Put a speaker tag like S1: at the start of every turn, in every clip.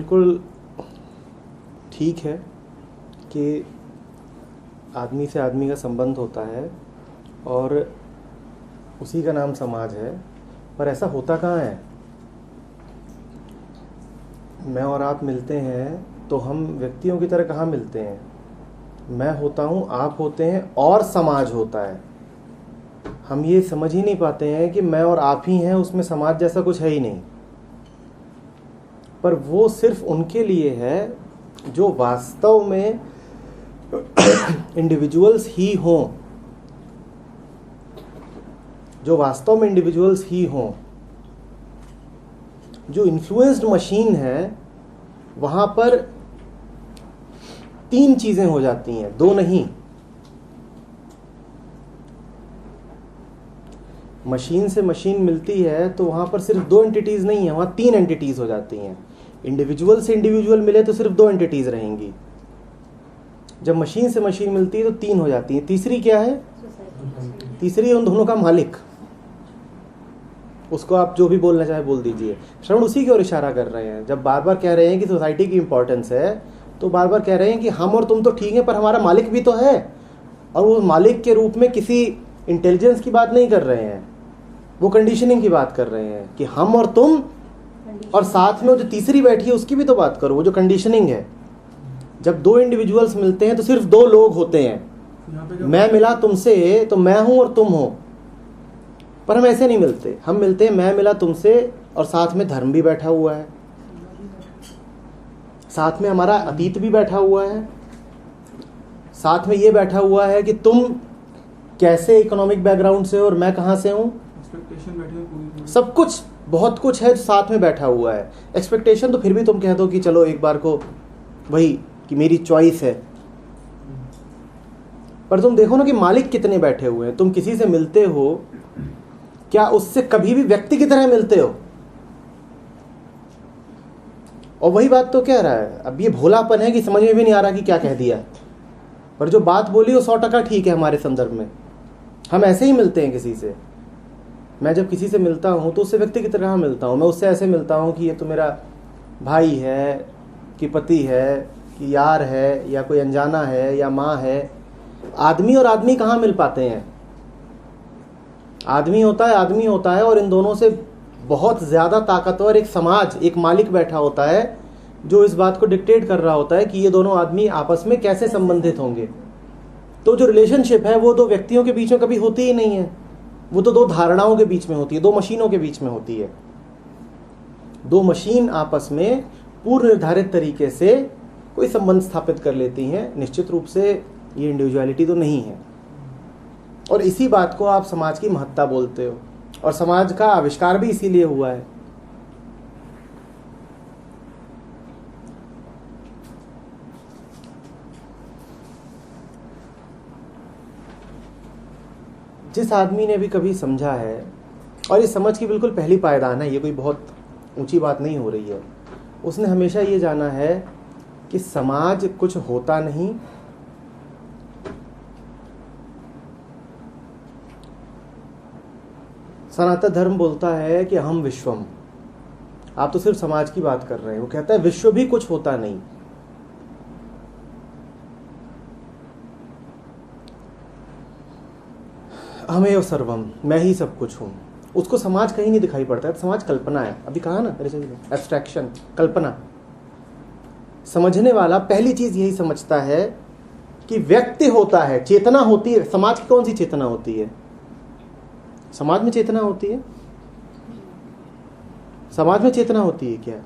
S1: बिल्कुल ठीक है कि आदमी से आदमी का संबंध होता है और उसी का नाम समाज है, पर ऐसा होता कहाँ है। मैं और आप मिलते हैं तो हम व्यक्तियों की तरह कहाँ मिलते हैं। मैं होता हूँ, आप होते हैं और समाज होता है। हम ये समझ ही नहीं पाते हैं कि मैं और आप ही हैं, उसमें समाज जैसा कुछ है ही नहीं। पर वो सिर्फ उनके लिए है जो वास्तव में इंडिविजुअल्स ही हों, जो वास्तव में इंडिविजुअल्स ही हों। जो इन्फ्लुएंस्ड मशीन है वहां पर तीन चीजें हो जाती हैं, दो नहीं। मशीन से मशीन मिलती है तो वहां पर सिर्फ दो एंटिटीज नहीं है, वहां तीन एंटिटीज हो जाती हैं। इंडिविजुअल से इंडिविजुअल मिले तो सिर्फ दो एंटिटीज रहेंगी। जब मशीन से मशीन मिलती है तो तीन हो जाती है। तीसरी क्या है? तीसरी है उन दोनों का मालिक। उसको आप जो भी बोलना चाहे बोल दीजिए। श्रवण उसी की ओर इशारा कर रहे हैं। जब बार बार कह रहे हैं कि सोसाइटी की इंपॉर्टेंस है, तो बार बार कह रहे हैं कि हम और तुम तो ठीक है, पर हमारा मालिक भी तो है। और वो मालिक के रूप में किसी इंटेलिजेंस की बात नहीं कर रहे हैं, वो कंडीशनिंग की बात कर रहे हैं कि हम और तुम, और साथ में जो तीसरी बैठी है उसकी भी तो बात करो, वो जो कंडीशनिंग है। जब दो इंडिविजुअल्स मिलते हैं तो सिर्फ दो लोग होते हैं। मैं मिला तुमसे तो मैं हूं और तुम हो, पर हम ऐसे नहीं मिलते। हम मिलते हैं मैं मिला तुमसे और साथ में धर्म भी बैठा हुआ है, साथ में हमारा अतीत भी बैठा हुआ है, साथ में ये बैठा हुआ है कि तुम कैसे इकोनॉमिक बैकग्राउंड से हो और मैं कहां से हूं। सब कुछ, बहुत कुछ है जो साथ में बैठा हुआ है। एक्सपेक्टेशन तो फिर भी तुम कह दो कि चलो एक बार को वही कि मेरी चॉइस है, पर तुम देखो ना कि मालिक कितने बैठे हुए हैं। तुम किसी से मिलते हो, क्या उससे कभी भी व्यक्ति की तरह मिलते हो? और वही बात तो कह रहा है। अब ये भोलापन है कि समझ में भी नहीं आ रहा कि क्या कह दिया, पर जो बात बोली वो 100% ठीक है हमारे संदर्भ में। हम ऐसे ही मिलते हैं किसी से। मैं जब किसी से मिलता हूं तो उससे व्यक्ति की तरह मिलता हूं। मैं उससे ऐसे मिलता हूं कि ये तो मेरा भाई है, कि पति है, कि यार है, या कोई अनजाना है, या माँ है। आदमी और आदमी कहाँ मिल पाते हैं? आदमी होता है और इन दोनों से बहुत ज्यादा ताकतवर एक समाज, एक मालिक बैठा होता है जो इस बात को डिक्टेट कर रहा होता है कि ये दोनों आदमी आपस में कैसे संबंधित होंगे। तो जो रिलेशनशिप है वो दो व्यक्तियों के बीच में कभी होती ही नहीं है, वो तो दो धारणाओं के बीच में होती है, दो मशीनों के बीच में होती है। दो मशीन आपस में पूर्व निर्धारित तरीके से कोई संबंध स्थापित कर लेती हैं। निश्चित रूप से ये इंडिविजुअलिटी तो नहीं है। और इसी बात को आप समाज की महत्ता बोलते हो, और समाज का आविष्कार भी इसीलिए हुआ है। जिस आदमी ने भी कभी समझा है, और इस समझ की बिल्कुल पहली पायदान है, ये कोई बहुत ऊंची बात नहीं हो रही है, उसने हमेशा ये जाना है कि समाज कुछ होता नहीं, सनातन धर्म बोलता है कि हम विश्वम। आप तो सिर्फ समाज की बात कर रहे हैं। वो कहता है विश्व भी कुछ होता नहीं। हमें सर्वम, मैं ही सब कुछ हूं। उसको समाज कहीं नहीं दिखाई पड़ता है। तो समाज कल्पना है। अभी कहा ना एब्स्ट्रैक्शन, कल्पना। समझने वाला पहली चीज यही समझता है कि व्यक्ति होता है, चेतना होती है। समाज की कौन सी चेतना होती है? समाज में चेतना होती है? समाज में चेतना होती है क्या?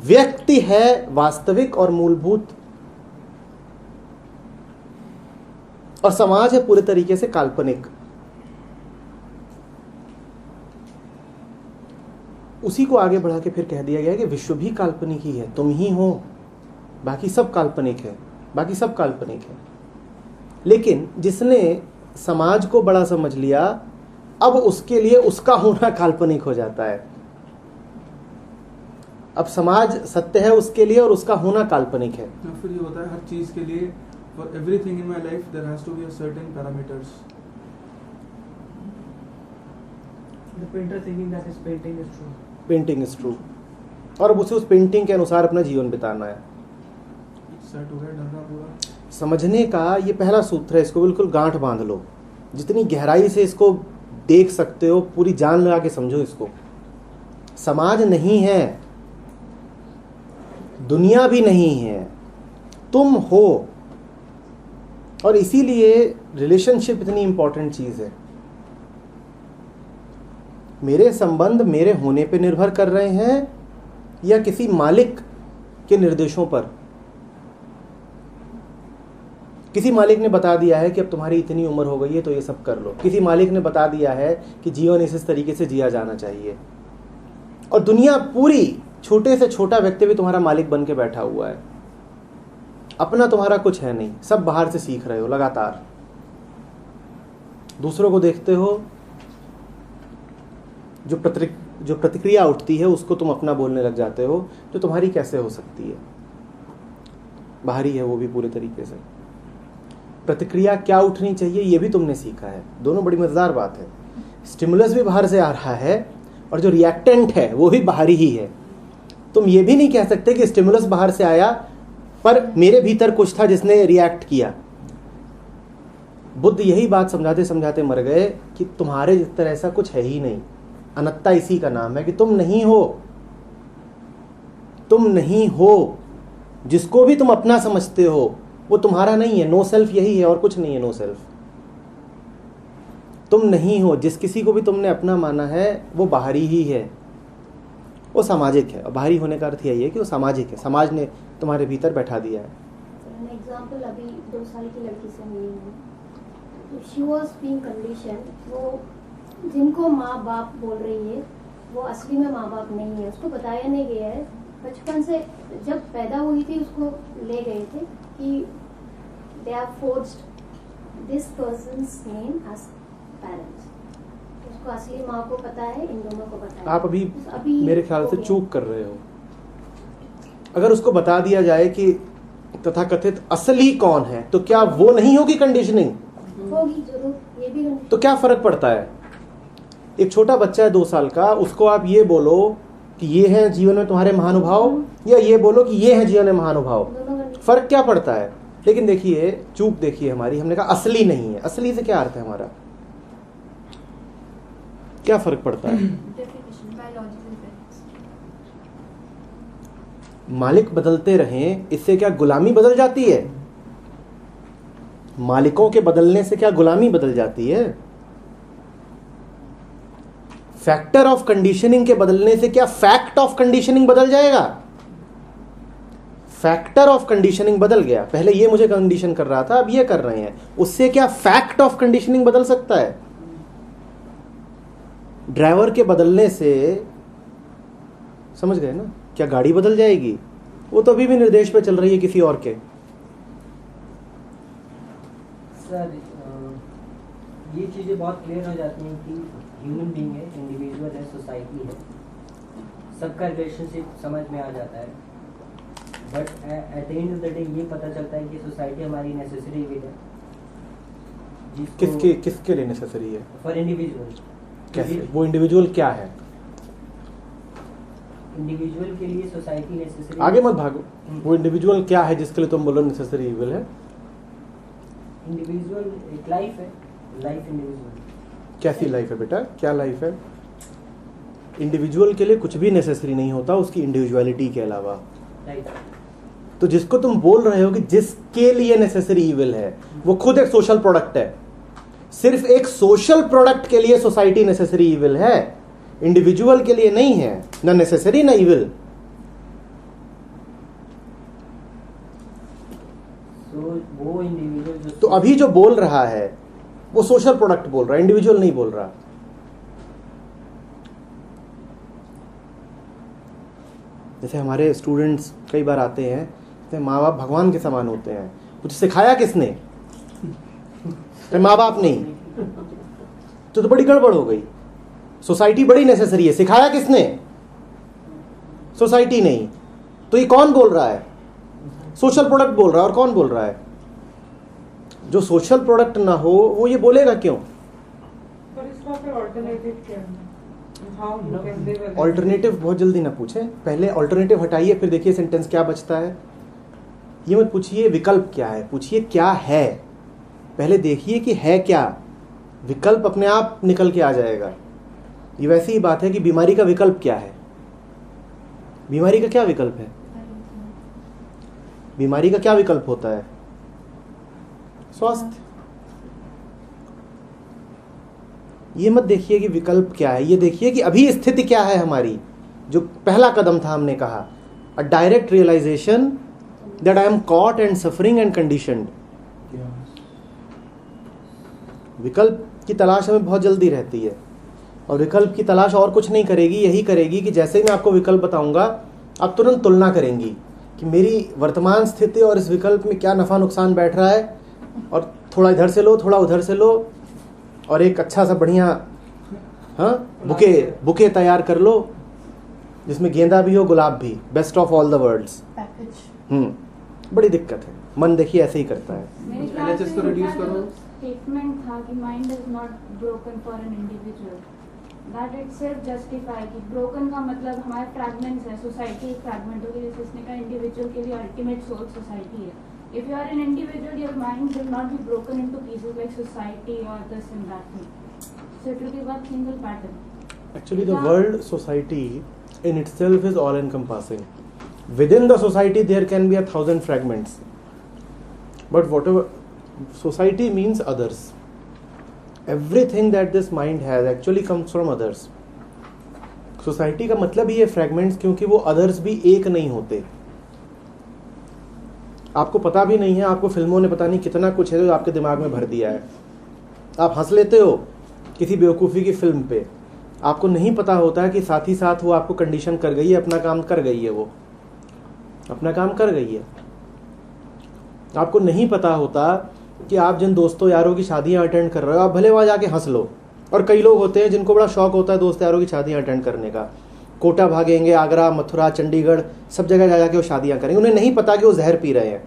S1: व्यक्ति है वास्तविक और मूलभूत, और समाज है पूरे तरीके से काल्पनिक। उसी को आगे बढ़ा के फिर कह दिया गया कि विश्व भी काल्पनिक ही है, तुम ही हो, बाकी सब काल्पनिक है, बाकी सब काल्पनिक है। लेकिन जिसने समाज को बड़ा समझ लिया, अब उसके लिए उसका होना काल्पनिक हो जाता है। अब समाज सत्य है उसके लिए और उसका होना काल्पनिक है।
S2: तो फिर ये होता है हर चीज के लिए, for everything in my life there has to be a certain parameters.
S3: The painter thinking that his painting is true.
S1: Painting is true. और अब उसे उस पेंटिंग के अनुसार अपना जीवन बिताना है।
S2: सेट हो गया ढंगा पूरा।
S1: समझने का ये पहला सूत्र है, इसको बिल्कुल गांठ बांध लो, जितनी गहराई से इसको देख सकते हो पूरी जान लगा के समझो इसको। समाज नहीं है, दुनिया भी नहीं है, तुम हो। और इसीलिए रिलेशनशिप इतनी इंपॉर्टेंट चीज है। मेरे संबंध मेरे होने पे निर्भर कर रहे हैं या किसी मालिक के निर्देशों पर? किसी मालिक ने बता दिया है कि अब तुम्हारी इतनी उम्र हो गई है तो ये सब कर लो। किसी मालिक ने बता दिया है कि जीवन इस तरीके से जिया जाना चाहिए। और दुनिया पूरी, छोटे से छोटा व्यक्ति भी तुम्हारा मालिक बन के बैठा हुआ है। अपना तुम्हारा कुछ है नहीं, सब बाहर से सीख रहे हो लगातार। दूसरों को देखते हो, जो प्रतिक्रिया उठती है उसको तुम अपना बोलने लग जाते हो, जो तुम्हारी कैसे हो सकती है, बाहरी है वो भी पूरे तरीके से। प्रतिक्रिया क्या उठनी चाहिए ये भी तुमने सीखा है। दोनों बड़ी मजेदार बात है। स्टिमुलस भी बाहर से आ रहा है और जो रिएक्टेंट है वो भी बाहरी ही है। तुम ये भी नहीं कह सकते कि स्टिमुलस बाहर से आया पर मेरे भीतर कुछ था जिसने रिएक्ट किया। बुद्ध यही बात समझाते समझाते मर गए कि तुम्हारे जिस तरह ऐसा कुछ है ही नहीं। अनत्ता इसी का नाम है कि तुम नहीं हो। तुम नहीं हो। जिसको भी तुम अपना समझते हो वो तुम्हारा नहीं है। नो सेल्फ यही है और कुछ नहीं है। नो सेल्फ तुम नहीं हो। जिस किसी को भी तुमने अपना माना है वो बाहरी ही है, वो सामाजिक है। और बाहरी होने का अर्थ यही है कि वो सामाजिक है, समाज ने तुम्हारे भीतर बैठा दिया है।
S3: एग्जाम्पल अभी 2 साल की लड़की से मिली हूँ। She was being conditioned. वो जिनको माँ बाप बोल रही है वो असली में माँ बाप नहीं है। उसको बताया नहीं गया है। बचपन से जब पैदा हुई थी उसको ले गए थे कि they are forced this persons name as parents. उसको असली माँ को पता है, इन दोनों को पता है।
S1: आप अभी मेरे ख्याल से चूक कर रहे हो। अगर उसको बता दिया जाए कि तथाकथित असली कौन है तो क्या वो नहीं होगी कंडीशनिंग?
S3: होगी जरूर, ये भी।
S1: तो क्या फर्क पड़ता है? एक छोटा बच्चा है 2 साल का, उसको आप ये बोलो कि ये है जीवन में तुम्हारे महानुभाव, या ये बोलो कि ये है जीवन में महानुभाव, फर्क क्या पड़ता है? लेकिन देखिए चूक, देखिए हमारी, हमने कहा असली नहीं है। असली से क्या अर्थ है हमारा? क्या फर्क पड़ता है? मालिक बदलते रहें, इससे क्या गुलामी बदल जाती है? मालिकों के बदलने से क्या गुलामी बदल जाती है? फैक्टर ऑफ कंडीशनिंग के बदलने से क्या फैक्ट ऑफ कंडीशनिंग बदल जाएगा? फैक्टर ऑफ कंडीशनिंग बदल गया। पहले ये मुझे कंडीशन कर रहा था, अब ये कर रहे हैं। उससे क्या फैक्ट ऑफ कंडीशनिंग बदल सकता है? ड्राइवर के बदलने से, समझ गए ना, क्या गाड़ी बदल जाएगी? वो तो अभी भी निर्देश पे चल रही है किसी और के।
S4: सर ये चीज़ें बहुत क्लियर हो जाती हैं कि ह्यूमन बीइंग है, इंडिविजुअल है, सोसाइटी है, सबका रिलेशनशिप समझ में आ जाता है। But at the end of the day ये पता चलता है कि सोसाइटी हमारी नेसेसरी भी है।
S1: किसके लिए नेसेसरी है?
S4: For individual.
S1: कैसे? वो इंडिविजुअल क्या है?
S4: इंडिविजुअल के लिए सोसाइटी नेसेसरी।
S1: आगे मत भागो। वो इंडिविजुअल क्या है जिसके लिए तुम बोलो नेसेसरी इविल है?
S4: इंडिविजुअल एक लाइफ है, लाइफ इंडिविजुअल।
S1: कैसी लाइफ है बेटा? क्या लाइफ है? इंडिविजुअल के लिए कुछ भी नेसेसरी नहीं होता उसकी इंडिविजुअलिटी के अलावा।
S4: राइट।
S1: तो जिसको तुम बोल रहे हो कि जिसके लिए नेसेसरी इविल है, वो खुद एक सोशल प्रोडक्ट है। सिर्फ एक सोशल प्रोडक्ट के लिए सोसाइटी नेसेसरी इविल है, इंडिविजुअल के लिए नहीं है। ना नेसेसरी ना इविल।
S4: वो इंडिविजुअल
S1: तो अभी जो बोल रहा है वो सोशल प्रोडक्ट बोल रहा है, इंडिविजुअल नहीं बोल रहा। जैसे हमारे स्टूडेंट्स कई बार आते हैं, जैसे माँ बाप भगवान के समान होते हैं। कुछ सिखाया किसने? माँ बाप नहीं। तो बड़ी गड़बड़ हो गई। सोसाइटी बड़ी नेसेसरी है, सिखाया किसने? सोसाइटी नहीं। तो ये कौन बोल रहा है? सोशल प्रोडक्ट बोल रहा है। और कौन बोल रहा है? जो सोशल प्रोडक्ट ना हो वो ये बोलेगा क्यों?
S5: पर इसका फिर ऑल्टरनेटिव क्या है? How you can live a
S1: alternative बहुत जल्दी ना पूछें, पहले ऑल्टरनेटिव हटाइए, फिर देखिए सेंटेंस क्या बचता है। ये मत पूछिए विकल्प क्या है, पूछिए क्या है। पहले देखिए कि है क्या, विकल्प अपने आप निकल के आ जाएगा। ये वैसी ही बात है कि बीमारी का विकल्प क्या है। बीमारी का क्या विकल्प है? बीमारी का क्या विकल्प होता है? स्वास्थ्य। ये मत देखिए कि विकल्प क्या है, ये देखिए कि अभी स्थिति क्या है हमारी। जो पहला कदम था हमने कहा, a direct realization that I am caught and suffering and conditioned. विकल्प की तलाश हमें बहुत जल्दी रहती है, और विकल्प की तलाश और कुछ नहीं करेगी, यही करेगी कि जैसे ही मैं आपको विकल्प बताऊंगा आप तुरंत तुलना करेंगी कि मेरी वर्तमान स्थिति और इस विकल्प में क्या नफा नुकसान बैठ रहा है, और थोड़ा इधर से लो थोड़ा उधर से लो, और एक अच्छा सा बढ़िया बुके तैयार कर लो जिसमें गेंदा भी हो गुलाब भी, best of all the worlds. बड़ी दिक्कत है, मन देखिए ऐसे ही करता है।
S6: मेरे ख्याल
S2: LHS को
S6: से
S2: reduce
S6: उनका
S2: करो।
S6: जो स्टेटमेंट था कि mind is not broken for an individual, that itself justify कि ब्रोकन का मतलब हमारे फ्रैगमेंट्स है, सोसाइटी एक फ्रैगमेंट होगी, जैसे इसने कहा इंडिविजुअल के लिए अल्टीमेट सोर्स सोसाइटी है। If you are an individual your mind will not be broken into pieces like society और this and that thing, so it will be one single pattern.
S1: Actually, the world, society in itself is all encompassing. Within the society, there can be 1,000 fragments. But whatever, society means others. Everything that this mind has actually comes from others. Society का मतलब ही है fragments, क्योंकि वो others भी एक नहीं होते। आपको पता भी नहीं है, आपको फिल्मों ने पता नहीं कितना कुछ है जो आपके दिमाग में भर दिया है। आप हंस लेते हो किसी बेवकूफ़ी की फिल्म पे, आपको नहीं पता होता है कि साथ ही साथ वो आपको कंडीशन कर गई है, अपना काम कर गई है, वो अपना काम कर गई है। आपको नहीं पता होता कि आप जिन दोस्तों यारों की शादियां अटेंड कर रहे हो, आप भले वहाँ जाके हंस लो। और कई लोग होते हैं जिनको बड़ा शौक होता है दोस्त यारों की शादियां अटेंड करने का, कोटा भागेंगे, आगरा, मथुरा, चंडीगढ़, सब जगह जा जाके वो शादियां करेंगे। उन्हें नहीं पता कि वो जहर पी रहे हैं,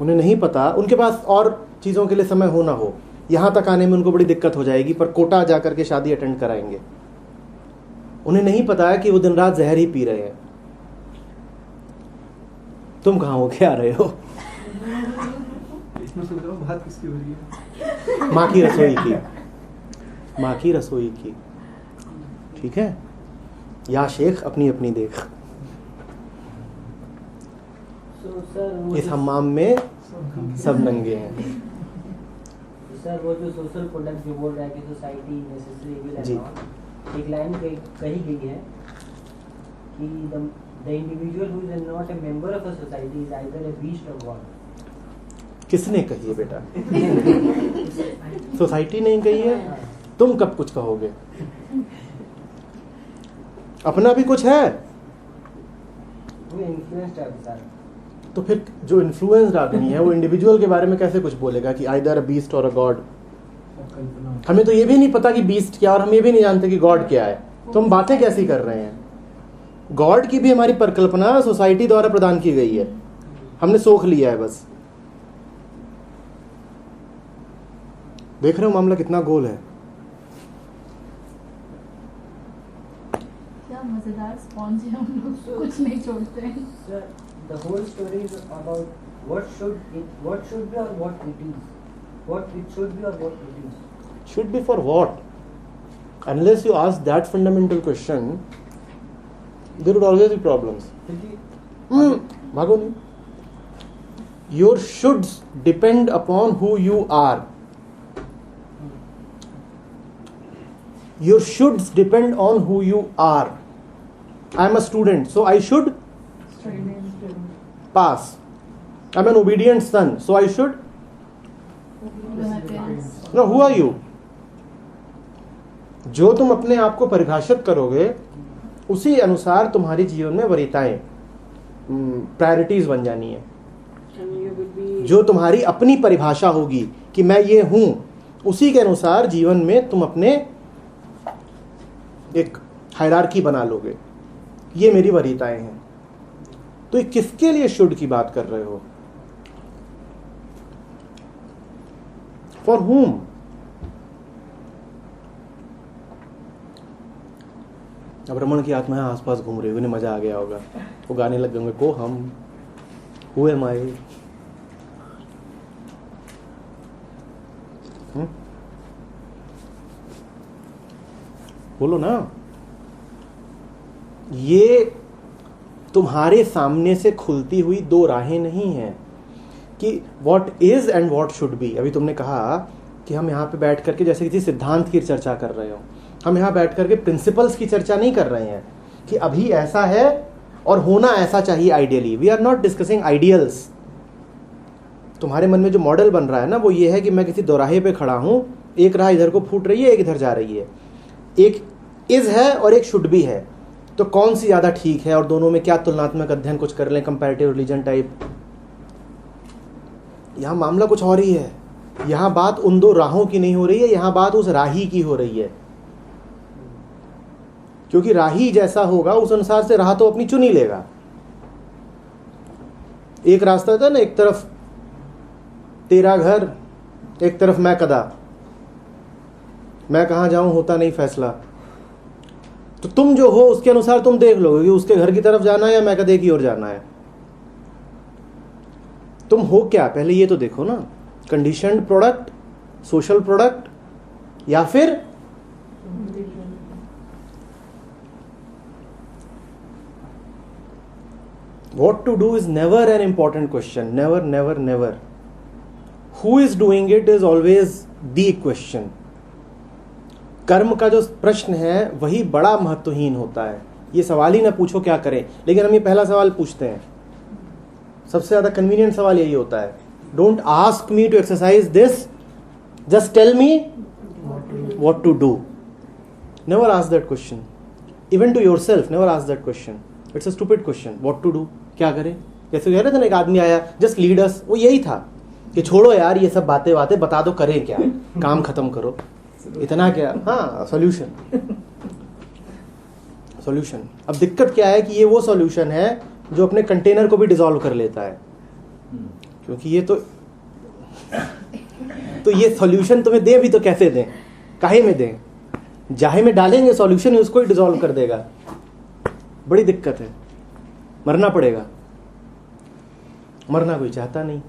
S1: उन्हें नहीं पता, उनके पास और चीज़ों के लिए समय हो ना हो, यहाँ तक आने में उनको बड़ी दिक्कत हो जाएगी, पर कोटा जा करके शादी अटेंड कराएंगे। उन्हें नहीं पता है कि वो दिन रात जहर ही पी रहे हैं। तुम कहाँ हो, क्या आ रहे हो?
S2: इसमें सोच रहा हूँ बात किसकी हो रही है।
S1: माँ की रसोई की, माँ की रसोई की। ठीक है, या शेख अपनी अपनी देख। इस हम्माम में सब नंगे हैं।
S4: सर वो जो सोशल प्रोडक्ट जो बोल रहा है कि सोसाइटी नेसेसरी विल एंड
S1: जी।
S4: नॉट, एक लाइन कही गई है कि the individual who is not a member of a society is either a beast और गॉड।
S1: किसने कही है बेटा? सोसाइटी नहीं कही है, तुम कब कुछ कहोगे? अपना भी कुछ है
S4: वो इन्फ्लुएंस्ड है सर।
S1: तो फिर जो इन्फ्लुएंस्ड आदमी है वो इंडिविजुअल के बारे में कैसे कुछ बोलेगा कि आइदर अ बीस्ट और अ गॉड? हमें तो ये भी नहीं पता कि बीस्ट क्या, और हम ये भी नहीं जानते कि गॉड क्या है, तो हम बातें कैसी कर रहे हैं? गॉड की भी हमारी परिकल्पना सोसाइटी द्वारा प्रदान की गई है, हमने सोख लिया है बस। देख रहे हो मामला कितना गोल है।
S6: क्या मजेदार स्पॉन्ज है, हम लोग कुछ नहीं छोड़ते हैं।
S4: Sir, the whole story is about what should be or what it is. What it should be or what it is.
S1: Should be for what? Unless you ask that fundamental question, there would always be problems. भागो नहीं। Your shoulds depend upon who you are. Your shoulds depend on who you are. I am a student, so I should pass. I am an obedient son, so I should. No, who are you? जो तुम अपने आप को परिभाषित करोगे उसी अनुसार तुम्हारी जीवन में वरीयताएं, प्रायोरिटीज बन जानी है।
S5: And you will be
S1: जो तुम्हारी अपनी परिभाषा होगी कि मैं ये हूं, उसी के अनुसार जीवन में तुम अपने एक हायरार्की बना लोगे। ये मेरी वरीयताएं हैं। तो ये किसके लिए शुड की बात कर रहे हो? For whom? अब रमन की आत्मा आसपास घूम रही होगी, उन्हें मजा आ गया होगा, वो गाने लग गए को हम हुए माए। बोलो ना, ये तुम्हारे सामने से खुलती हुई दो राहें नहीं हैं कि what is and what should be. अभी तुमने कहा कि हम यहाँ पे बैठ करके जैसे किसी सिद्धांत की चर्चा कर रहे हो, हम यहाँ बैठ करके प्रिंसिपल्स की चर्चा नहीं कर रहे हैं कि अभी ऐसा है और होना ऐसा चाहिए ideally. We are not discussing ideals. तुम्हारे मन में जो मॉडल बन रहा है ना, वो ये है कि मैं किसी दोराहे पे खड़ा हूं, एक राह इधर को फूट रही है, एक इधर जा रही है, एक इज है और एक शुड भी है, तो कौन सी ज्यादा ठीक है और दोनों में क्या तुलनात्मक अध्ययन कुछ कर लें, कंपैरेटिव रिलीजन टाइप। यहां मामला कुछ और ही है। यहां बात उन दो राहों की नहीं हो रही है, यहां बात उस राही की हो रही है, क्योंकि राही जैसा होगा उस अनुसार से राह तो अपनी चुन ही लेगा। एक रास्ता था ना, एक तरफ तेरा घर, एक तरफ मैं कदा, मैं कहां जाऊं होता नहीं फैसला। तो तुम जो हो उसके अनुसार तुम देख लोगे कि उसके घर की तरफ जाना है या मैं कदे की ओर जाना है। तुम हो क्या, पहले ये तो देखो ना, कंडीशनड प्रोडक्ट, सोशल प्रोडक्ट, या फिर what to do is never an important question. Never, never, never. Who is doing it is always the question. कर्म का जो प्रश्न है वही बड़ा महत्वहीन होता है। ये सवाल ही ना पूछो क्या करें, लेकिन हम ये पहला सवाल पूछते हैं। सबसे ज्यादा कन्वीनियंट सवाल यही होता है, don't ask me to exercise this, just tell me what to do. Never ask that question, even to yourself never ask that question. It's a stupid question, what to do, क्या करें। जैसे कह रहे थे ना, एक आदमी आया, जस्ट लीड अस, वो यही था कि छोड़ो यार ये सब बातें बातें, बता दो करें क्या, काम खत्म करो, इतना क्या। हाँ, सॉल्यूशन, सॉल्यूशन। अब दिक्कत क्या है कि ये वो सॉल्यूशन है जो अपने कंटेनर को भी डिसॉल्व कर लेता है, क्योंकि ये तो ये सॉल्यूशन तुम्हें दे भी तो कैसे दें, काहे में दें, जाहे में डालेंगे सॉल्यूशन उसको ही डिसॉल्व कर देगा। बड़ी दिक्कत है, मरना पड़ेगा, मरना कोई चाहता नहीं।